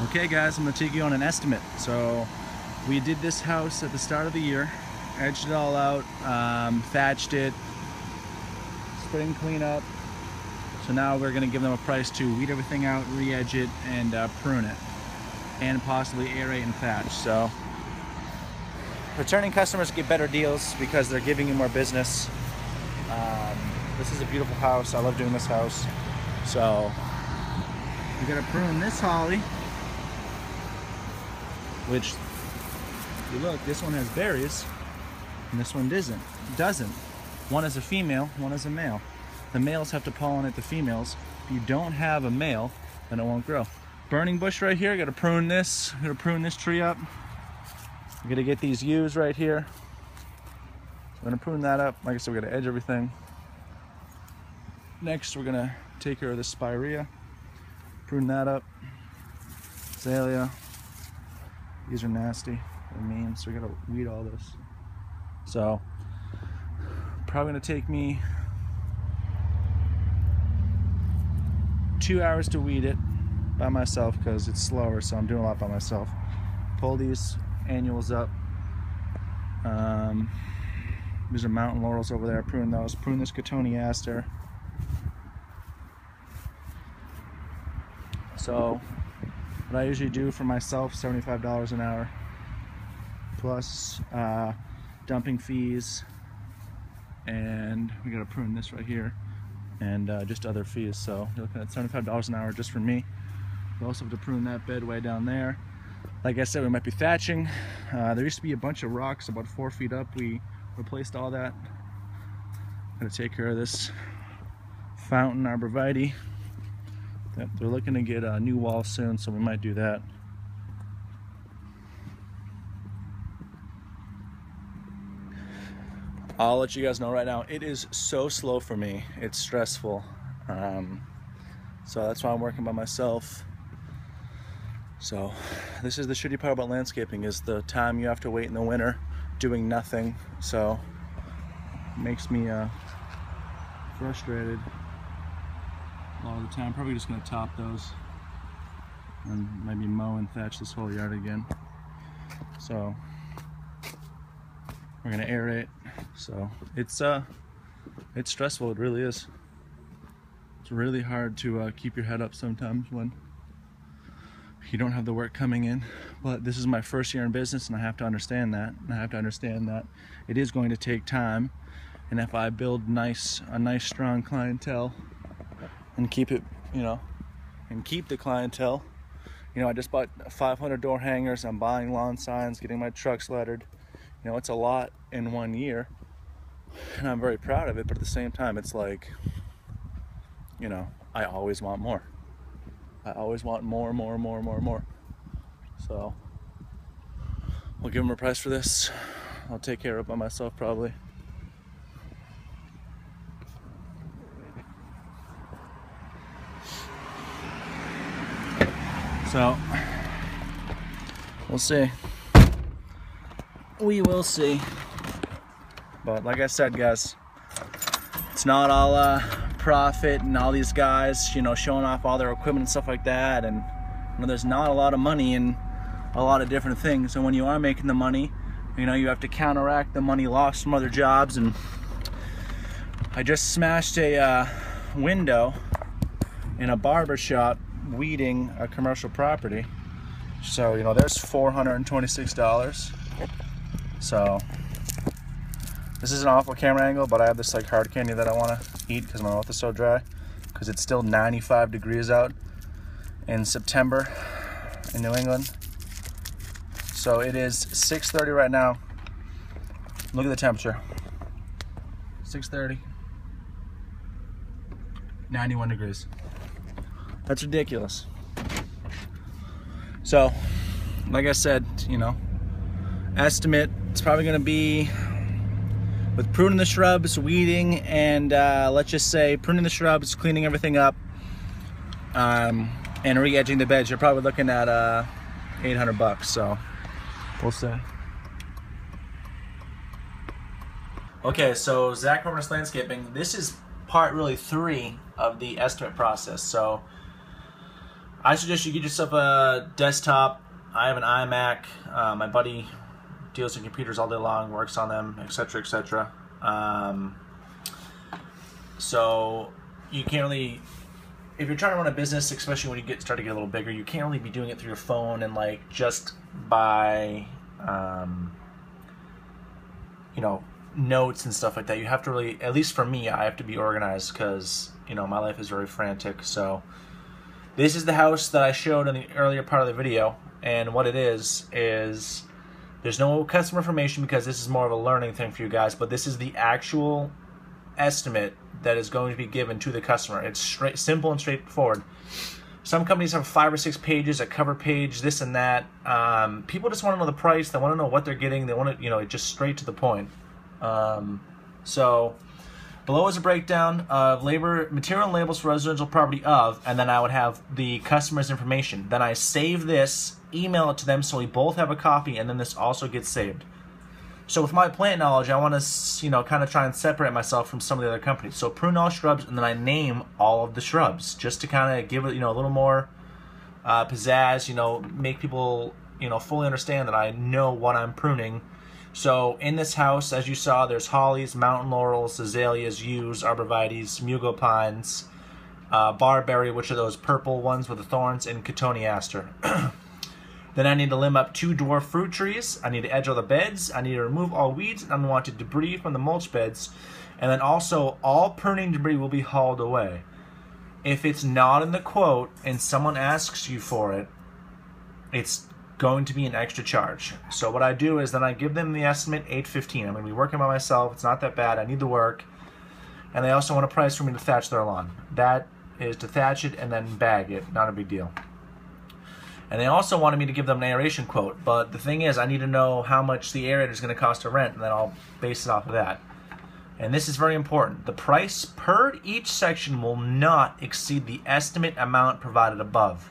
Okay guys, I'm going to take you on an estimate. So we did this house at the start of the year, edged it all out, thatched it, spring cleanup. So now we're going to give them a price to weed everything out, re-edge it, and prune it, and possibly aerate and thatch. So returning customers get better deals because they're giving you more business. This is a beautiful house. I love doing this house. So we're going to prune this holly, which, if you look, this one has berries and this one doesn't. One is a female, one is a male. The males have to pollinate the females. If you don't have a male, then it won't grow. Burning bush right here, gotta prune this. Gotta prune this tree up. We're gonna get these yews right here. So we're gonna prune that up. Like I said, we're gonna edge everything. Next, we're gonna take care of the spirea. Prune that up. Azalea. These are nasty. They're mean, so we gotta weed all this. So, probably gonna take me 2 hours to weed it by myself because it's slower, so I'm doing a lot by myself. Pull these annuals up. These are mountain laurels over there. Prune those. Prune this cotoneaster. So, what I usually do for myself, $75 an hour, plus dumping fees, and we gotta prune this right here, and just other fees. So you're looking at $75 an hour just for me. We also have to prune that bed way down there. Like I said, we might be thatching. There used to be a bunch of rocks about 4 feet up. We replaced all that. Gotta take care of this fountain arborvitae. They're looking to get a new wall soon, so we might do that. I'll let you guys know right now, it is so slow for me. It's stressful. So that's why I'm working by myself. So this is the shitty part about landscaping, is the time you have to wait in the winter doing nothing. So it makes me frustrated all the time. Probably just gonna top those and maybe mow and thatch this whole yard again. So we're gonna aerate. So it's stressful. It really is. It's really hard to keep your head up sometimes when you don't have the work coming in. But this is my first year in business, and I have to understand that. And I have to understand that it is going to take time. And if I build a nice strong clientele and keep it, and keep the clientele. I just bought 500 door hangers. I'm buying lawn signs, getting my trucks lettered. It's a lot in 1 year, and I'm very proud of it. But at the same time, it's like, I always want more. I always want more. So I'll give them a price for this. I'll take care of it by myself probably. So we'll see. We will see. But like I said, guys, it's not all profit and all these guys, showing off all their equipment and stuff like that. And there's not a lot of money in a lot of different things. And when you are making the money, you have to counteract the money lost from other jobs. And I just smashed a window in a barber shop weeding a commercial property. So there's $426. So this is an awful camera angle, but I have this hard candy that I want to eat because my mouth is so dry, because it's still 95 degrees out in September in New England. So it is 6:30 right now. Look at the temperature. 6:30. 91 degrees. That's ridiculous. So, like I said, estimate, it's probably going to be, with pruning the shrubs, weeding, and let's just say pruning the shrubs, cleaning everything up, and re-edging the beds, you're probably looking at $800. So we'll see. Okay, so Zach Wilderness Landscaping. This is part really 3 of the estimate process. So I suggest you get yourself a desktop. I have an iMac. My buddy deals in computers all day long, works on them, etc., etc. So you can't really, if you're trying to run a business, especially when you start to get a little bigger, you can't really be doing it through your phone and like just by, you know, notes and stuff like that. You have to really, at least for me, I have to be organized because, you know, my life is very frantic. So this is the house that I showed in the earlier part of the video, and what it is there's no customer information because this is more of a learning thing for you guys, but this is the actual estimate that is going to be given to the customer. It's simple and straightforward. Some companies have 5 or 6 pages, a cover page, this and that. People just want to know the price. They want to know what they're getting. They want to, you know, just straight to the point. So below is a breakdown of labor, material and labels for residential property of, and then I would have the customer's information. Then I save this, email it to them so we both have a copy, and then this also gets saved. So with my plant knowledge, I want to, you know, kind of try and separate myself from some of the other companies. So prune all shrubs, and then I name all of the shrubs just to kind of give it, you know, a little more pizzazz, you know, make people, you know, fully understand that I know what I'm pruning. So in this house, as you saw, there's hollies, mountain laurels, azaleas, yews, arborvitaes, mugo pines, barberry, which are those purple ones with the thorns, and cotoneaster. Then I need to limb up 2 dwarf fruit trees. I need to edge all the beds. I need to remove all weeds and unwanted debris from the mulch beds. And then also, all pruning debris will be hauled away. If it's not in the quote and someone asks you for it, it's going to be an extra charge. So what I do is then I give them the estimate, $8.15. I'm going to be working by myself. It's not that bad. I need the work. And they also want a price for me to thatch their lawn. That is to thatch it and then bag it. Not a big deal. And they also wanted me to give them an aeration quote, but the thing is I need to know how much the aerator is going to cost to rent, and then I'll base it off of that. And this is very important. The price per each section will not exceed the estimate amount provided above.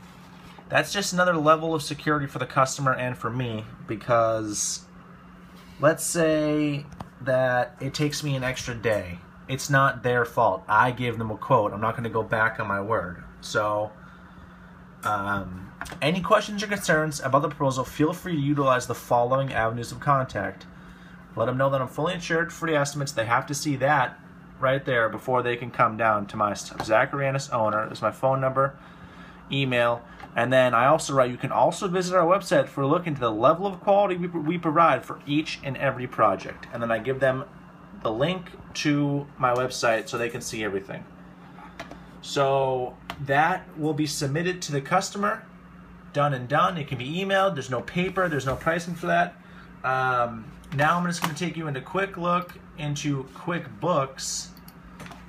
That's just another level of security for the customer and for me, because let's say that it takes me an extra day. It's not their fault. I gave them a quote. I'm not going to go back on my word. So any questions or concerns about the proposal, feel free to utilize the following avenues of contact. Let them know that I'm fully insured for the estimates. They have to see that right there before they can come down to my stuff. Zacharianis owner is my phone number, email, and then I also write, you can also visit our website for a look into the level of quality we provide for each and every project. And then I give them the link to my website so they can see everything. So that will be submitted to the customer, done and done. It can be emailed. There's no paper. There's no pricing for that. Now I'm just going to take you into quick look into QuickBooks.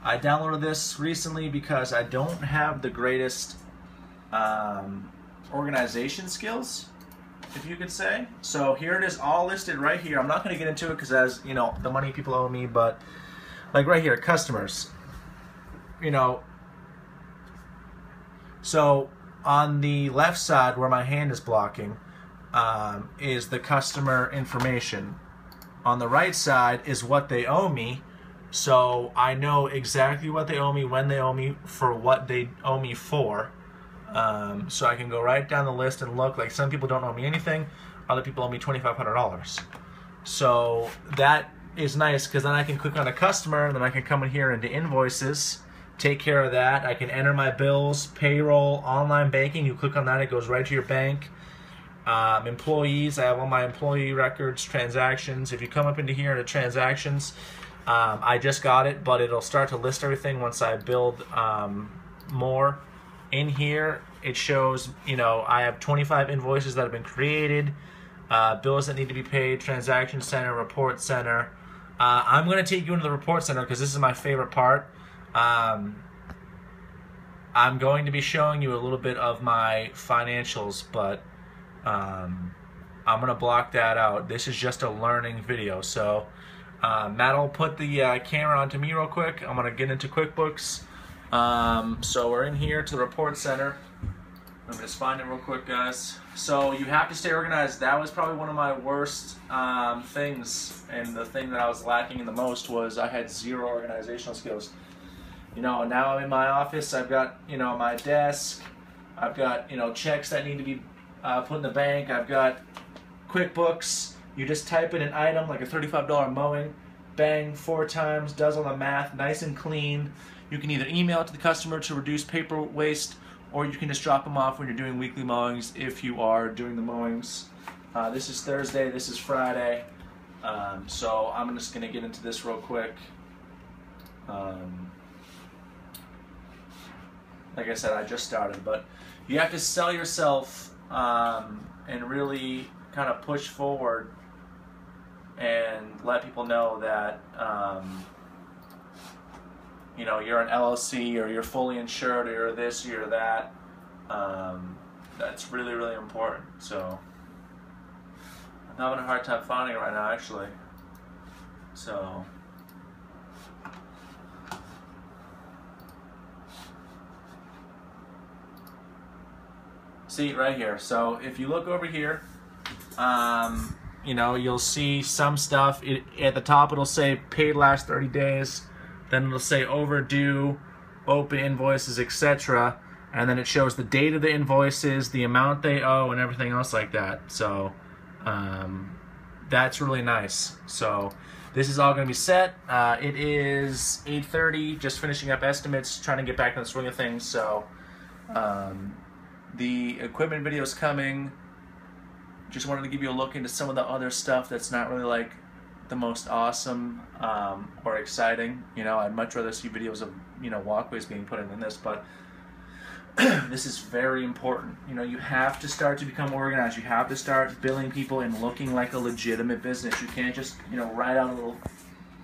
I downloaded this recently because I don't have the greatest organization skills, if you could say. So here it is, all listed right here. I'm not going to get into it because, as you know, the money people owe me, but like right here, customers, you know. So on the left side where my hand is blocking is the customer information. On the right side is what they owe me, so I know exactly what they owe me, when they owe me, for what they owe me for. So I can go right down the list and look. Like, some people don't owe me anything, other people owe me $2,500. So that is nice because then I can click on a customer and then I can come in here into invoices, take care of that. I can enter my bills, payroll, online banking. You click on that, it goes right to your bank. Employees, I have all my employee records, transactions. If you come up into here into transactions, I just got it, but it'll start to list everything once I build more. In here, it shows, you know, I have 25 invoices that have been created, bills that need to be paid, transaction center, report center. I'm going to take you into the report center because this is my favorite part. I'm going to be showing you a little bit of my financials, but I'm going to block that out. This is just a learning video. So Matt will put the camera onto me real quick. I'm going to get into QuickBooks. So we're in here to the report center. Let me just find it real quick, guys. So you have to stay organized. That was probably one of my worst things, and the thing that I was lacking in the most was I had zero organizational skills. You know, now I'm in my office. I've got, you know, my desk. I've got, you know, checks that need to be put in the bank. I've got QuickBooks. You just type in an item like a $35 mowing, bang, 4 times, does all the math, nice and clean. You can either email it to the customer to reduce paper waste, or you can just drop them off when you're doing weekly mowings if you are doing the mowings. This is Thursday, this is Friday, so I'm just going to get into this real quick. Like I said, I just started, but you have to sell yourself and really kind of push forward and let people know that you know, you're an LLC or you're fully insured or you're this or you're that. That's really, really important. So I'm having a hard time finding it right now, actually. So see right here. So if you look over here, you know, you'll see some stuff. At the top it'll say paid last 30 days. Then it'll say overdue, open invoices, etc. And then it shows the date of the invoices, the amount they owe, and everything else like that. So that's really nice. So this is all going to be set. It is 8:30, just finishing up estimates, trying to get back in the swing of things. So the equipment video is coming. Just wanted to give you a look into some of the other stuff that's not really like the most awesome or exciting. You know, I'd much rather see videos of, you know, walkways being put in than this, but this is very important. You know, you have to start to become organized. You have to start billing people and looking like a legitimate business. You can't just, you know, write out a little,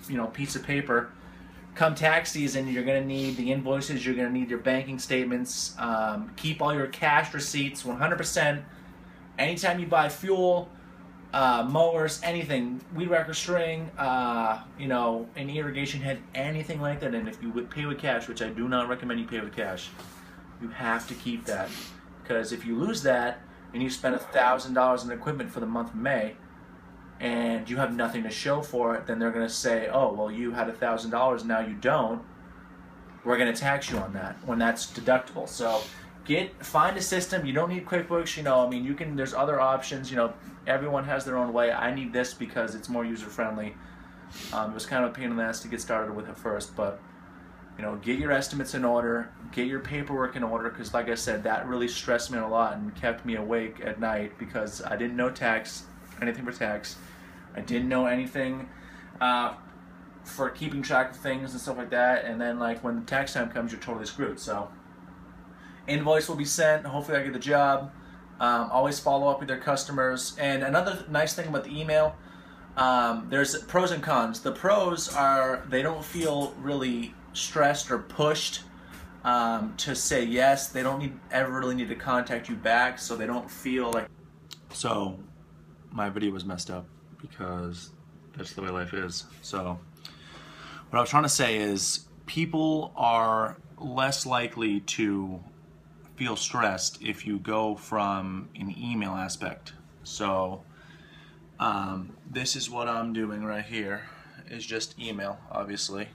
you know, piece of paper. Come tax season, you're going to need the invoices, you're going to need your banking statements. Keep all your cash receipts 100%. Anytime you buy fuel, mowers, anything, weed whacker string, you know, an irrigation head, anything like that. And if you would pay with cash, which I do not recommend you pay with cash, you have to keep that, because if you lose that and you spend $1,000 in equipment for the month of May and you have nothing to show for it, then they're going to say, oh, well, you had $1,000, now you don't. We're going to tax you on that when that's deductible. So find a system. You don't need QuickBooks. You know, I mean, you can. There's other options. You know, everyone has their own way. I need this because it's more user friendly. It was kind of a pain in the ass to get started with at first, but you know, get your estimates in order, get your paperwork in order, because like I said, that really stressed me a lot and kept me awake at night because I didn't know anything for tax. I didn't know anything for keeping track of things and stuff like that. And then like when the tax time comes, you're totally screwed. So invoice will be sent. Hopefully I get the job. Always follow up with their customers. And another nice thing about the email, there's pros and cons. The pros are they don't feel really stressed or pushed to say yes. They don't ever really need to contact you back, so they don't feel like... So my video was messed up because that's the way life is. So what I was trying to say is people are less likely to feel stressed if you go from an email aspect. So this is what I'm doing right here, is just email, obviously.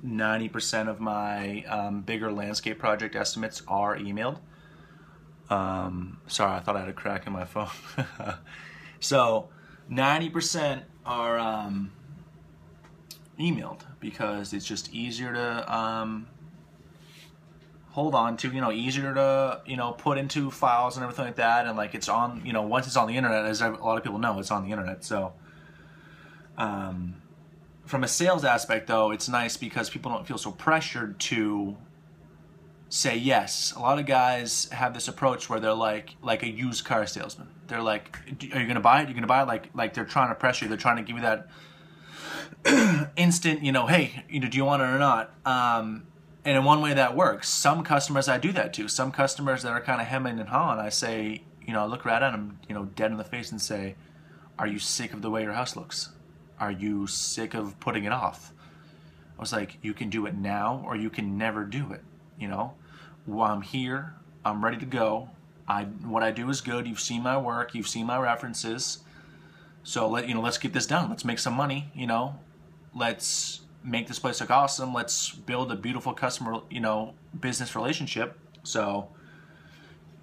90% of my bigger landscape project estimates are emailed. Sorry, I thought I had a crack in my phone. So 90% are emailed because it's just easier to hold on to, you know, easier to, you know, put into files and everything like that. And like it's on, you know, once it's on the internet, as a lot of people know, it's on the internet. So from a sales aspect though, it's nice because people don't feel so pressured to say yes. A lot of guys have this approach where they're like a used car salesman. They're like, are you gonna buy it? You're gonna buy it? Like they're trying to pressure you. They're trying to give you that instant, you know, hey, you know, do you want it or not? And in one way that works. Some customers I do that to. Some customers that are kind of hemming and hawing, I say, you know, I look right at them, you know, dead in the face and say, are you sick of the way your house looks? Are you sick of putting it off? I was like, you can do it now or you can never do it, you know? Well, I'm here, I'm ready to go. What I do is good. You've seen my work, you've seen my references. So let's get this done. Let's make some money, you know. Let's make this place look awesome. Let's build a beautiful customer, you know, business relationship. So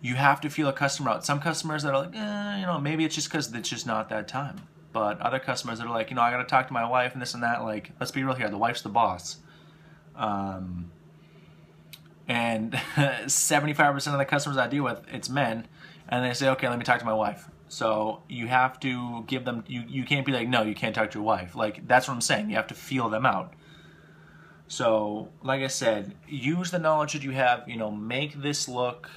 you have to feel a customer out. Some customers that are like, you know, maybe it's just because it's just not that time. But other customers that are like, you know, I got to talk to my wife and this and that. Like, let's be real here. The wife's the boss. And 75% of the customers I deal with, it's men. And they say, okay, let me talk to my wife. So you have to give them, you can't be like, no, you can't talk to your wife. Like, that's what I'm saying. You have to feel them out. So, like I said, use the knowledge that you have, you know, make this look,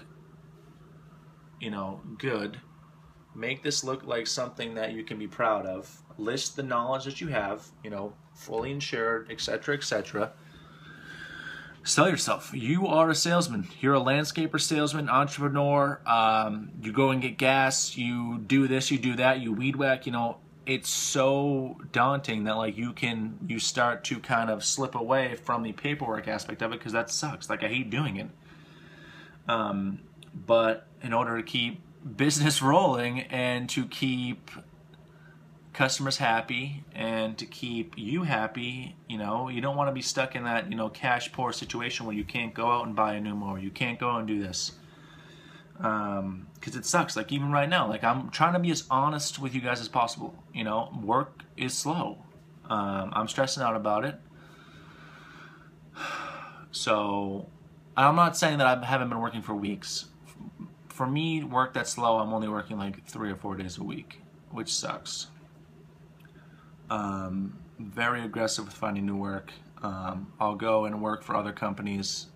you know, good. Make this look like something that you can be proud of. List the knowledge that you have, you know, fully insured, etc., etc. Sell yourself. You are a salesman. You're a landscaper, salesman, entrepreneur. You go and get gas. You do this, you do that. You weed whack. You know, it's so daunting that like you start to kind of slip away from the paperwork aspect of it, because that sucks. Like, I hate doing it. But in order to keep business rolling and to keep customers happy and to keep you happy, you know, you don't want to be stuck in that, you know, cash poor situation where you can't go out and buy a new mower, you can't go and do this, because it sucks. Like, even right now, like, I'm trying to be as honest with you guys as possible. You know, work is slow. I'm stressing out about it. So I'm not saying that I haven't been working for weeks. For me, work that's slow, I'm only working like 3 or 4 days a week, which sucks. Very aggressive with finding new work. I'll go and work for other companies.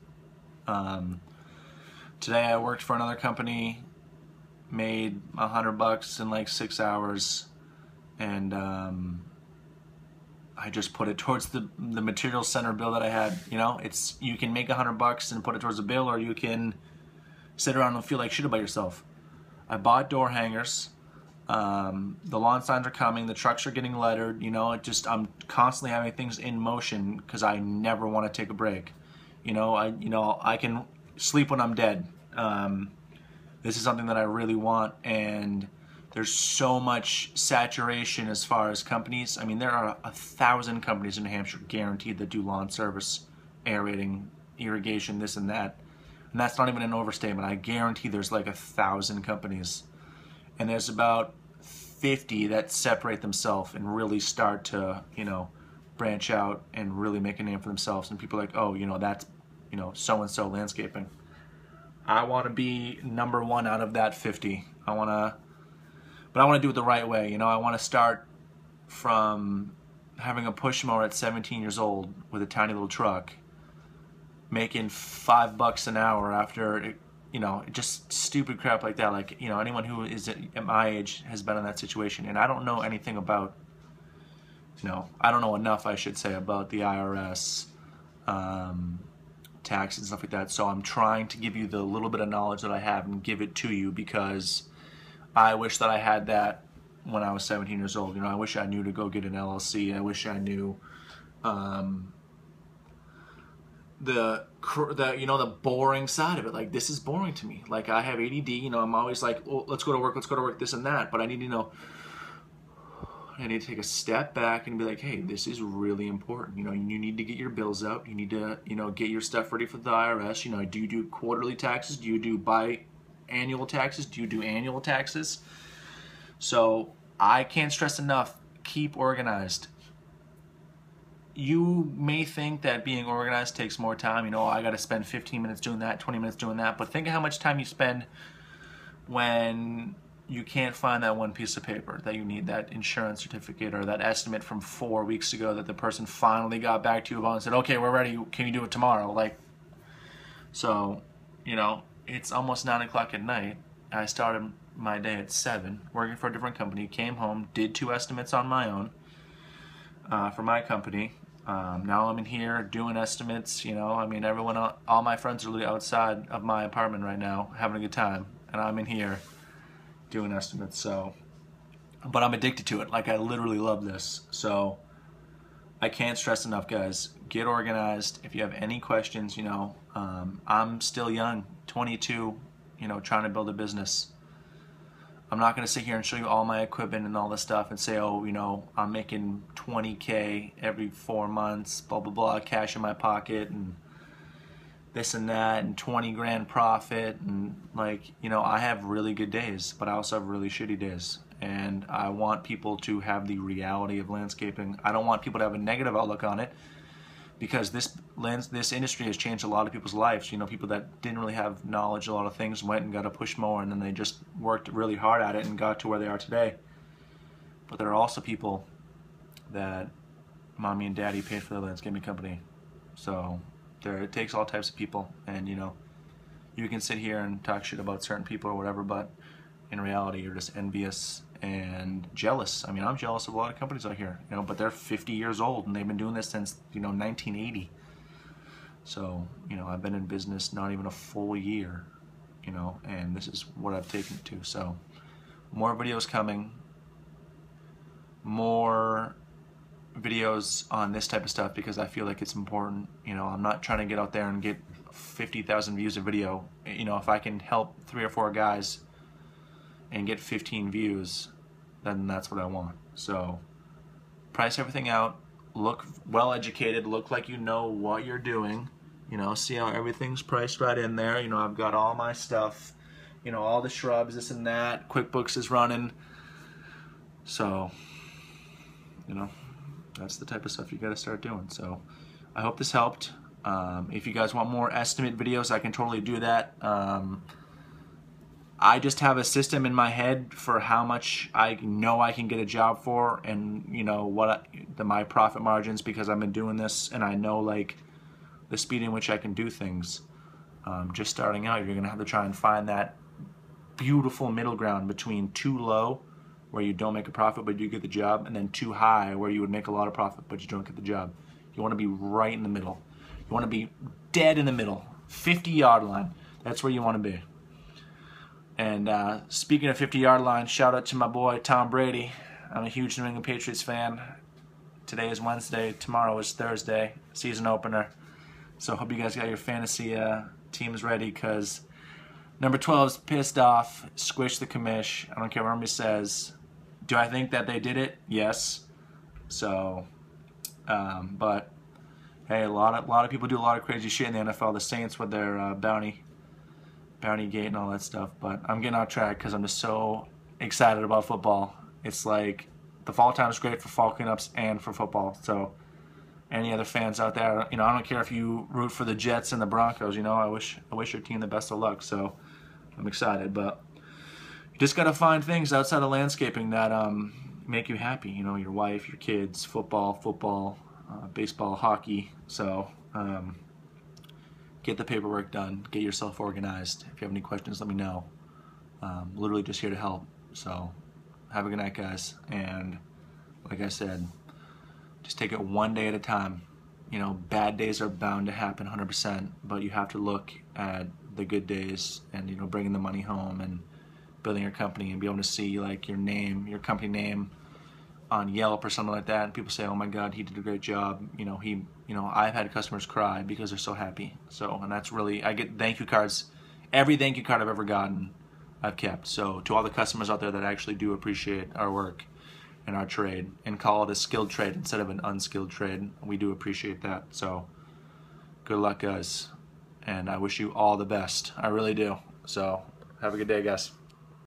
Today I worked for another company, made $100 in like 6 hours, and I just put it towards the material center bill that I had. You know, it's, you can make $100 and put it towards a bill, or you can sit around and feel like shit about yourself. I bought door hangers. The lawn signs are coming. The trucks are getting lettered. You know, I'm constantly having things in motion because I never want to take a break. You know, I can sleep when I'm dead. This is something that I really want, and there's so much saturation as far as companies. I mean, there are 1,000 companies in New Hampshire guaranteed that do lawn service, aerating, irrigation, this and that. And that's not even an overstatement. I guarantee there's like 1,000 companies. And there's about 50 that separate themselves and really start to, you know, branch out and really make a name for themselves. And people are like, oh, you know, that's, you know, so-and-so landscaping. I want to be number one out of that 50. But I want to do it the right way. You know, I want to start from having a push mower at 17 years old with a tiny little truck, making $5 an hour after, you know, just stupid crap like that. Like, you know, anyone who is at my age has been in that situation. And I don't know anything about, you know, I don't know enough, I should say, about the IRS, taxes and stuff like that. So I'm trying to give you the little bit of knowledge that I have and give it to you, because I wish that I had that when I was 17 years old. You know, I wish I knew to go get an LLC. I wish I knew the you know, the boring side of it. Like, this is boring to me. Like, I have ADD. You know, I'm always like, oh, let's go to work, this and that. But I need to, you know, I need to take a step back and be like, hey, this is really important. You know, you need to get your bills out. You need to, you know, get your stuff ready for the IRS. You know, do you do quarterly taxes? Do you do biannual taxes? Do you do annual taxes? So I can't stress enough, keep organized. You may think that being organized takes more time. You know, I got to spend 15 minutes doing that, 20 minutes doing that. But think of how much time you spend when you can't find that one piece of paper that you need, that insurance certificate or that estimate from 4 weeks ago that the person finally got back to you about and said, okay, we're ready, can you do it tomorrow? Like, so, you know, it's almost 9 o'clock at night. I started my day at 7, working for a different company, came home, did 2 estimates on my own for my company. Now I'm in here doing estimates, you know, I mean, all my friends are really outside of my apartment right now having a good time, and I'm in here doing estimates. So, but I'm addicted to it. Like, I literally love this. So I can't stress enough, guys, get organized. If you have any questions, you know, I'm still young, 22, you know, trying to build a business. I'm not going to sit here and show you all my equipment and all this stuff and say, oh, you know, I'm making 20K every 4 months, blah, blah, blah, cash in my pocket. And this and that and 20 grand profit, and like, you know, I have really good days, but I also have really shitty days, and I want people to have the reality of landscaping. I don't want people to have a negative outlook on it, because this industry has changed a lot of people's lives. You know, people that didn't really have knowledge, a lot of things, went and got a push mower, and then they just worked really hard at it and got to where they are today. But there are also people that mommy and daddy paid for their landscaping company. So it takes all types of people, and you know, you can sit here and talk shit about certain people or whatever, but in reality you're just envious and jealous. I mean, I'm jealous of a lot of companies out here, you know, but they're 50 years old and they've been doing this since, you know, 1980. So, you know, I've been in business not even a full year, you know, and this is what I've taken it to. So more videos coming, more videos on this type of stuff, because I feel like it's important. You know, I'm not trying to get out there and get 50,000 views a video. You know, if I can help 3 or 4 guys and get 15 views, then that's what I want. So price everything out, look well educated, look like you know what you're doing, you know, see how everything's priced right in there. You know, I've got all my stuff, you know, all the shrubs, this and that, QuickBooks is running. So, you know, that's the type of stuff you got to start doing. So I hope this helped. If you guys want more estimate videos, I can totally do that. I just have a system in my head for how much I know I can get a job for, and you know what my profit margins, because I've been doing this and I know like the speed in which I can do things. Just starting out, you're gonna have to try and find that beautiful middle ground between too low, where you don't make a profit but you get the job, and then too high, where you would make a lot of profit but you don't get the job. You want to be right in the middle. You want to be dead in the middle, 50-yard line. That's where you want to be. And speaking of 50-yard line, shout out to my boy Tom Brady. I'm a huge New England Patriots fan. Today is Wednesday, tomorrow is Thursday, season opener. So I hope you guys got your fantasy teams ready, because number 12 is pissed off, squish the commish. I don't care what anybody says. Do I think that they did it? Yes. So, but hey, a lot of people do a lot of crazy shit in the NFL. The Saints with their bounty gate and all that stuff. But I'm getting off track because I'm just so excited about football. It's like the fall time is great for fall cleanups and for football. So any other fans out there, you know, I don't care if you root for the Jets and the Broncos. You know, I wish your team the best of luck. So I'm excited, but you just gotta find things outside of landscaping that make you happy. You know, your wife, your kids, football, baseball, hockey. So get the paperwork done, get yourself organized. If you have any questions, let me know. Literally just here to help. So have a good night, guys. And like I said, just take it one day at a time. You know, bad days are bound to happen 100%, but you have to look at the good days and, you know, bringing the money home and building your company and be able to see like your name, your company name on Yelp or something like that, and people say, oh my God, he did a great job. You know, I've had customers cry because they're so happy. So, and that's really, I get thank you cards. Every thank you card I've ever gotten, I've kept. So to all the customers out there that actually do appreciate our work and our trade and call it a skilled trade instead of an unskilled trade, we do appreciate that. So good luck, guys. And I wish you all the best. I really do. So have a good day, guys.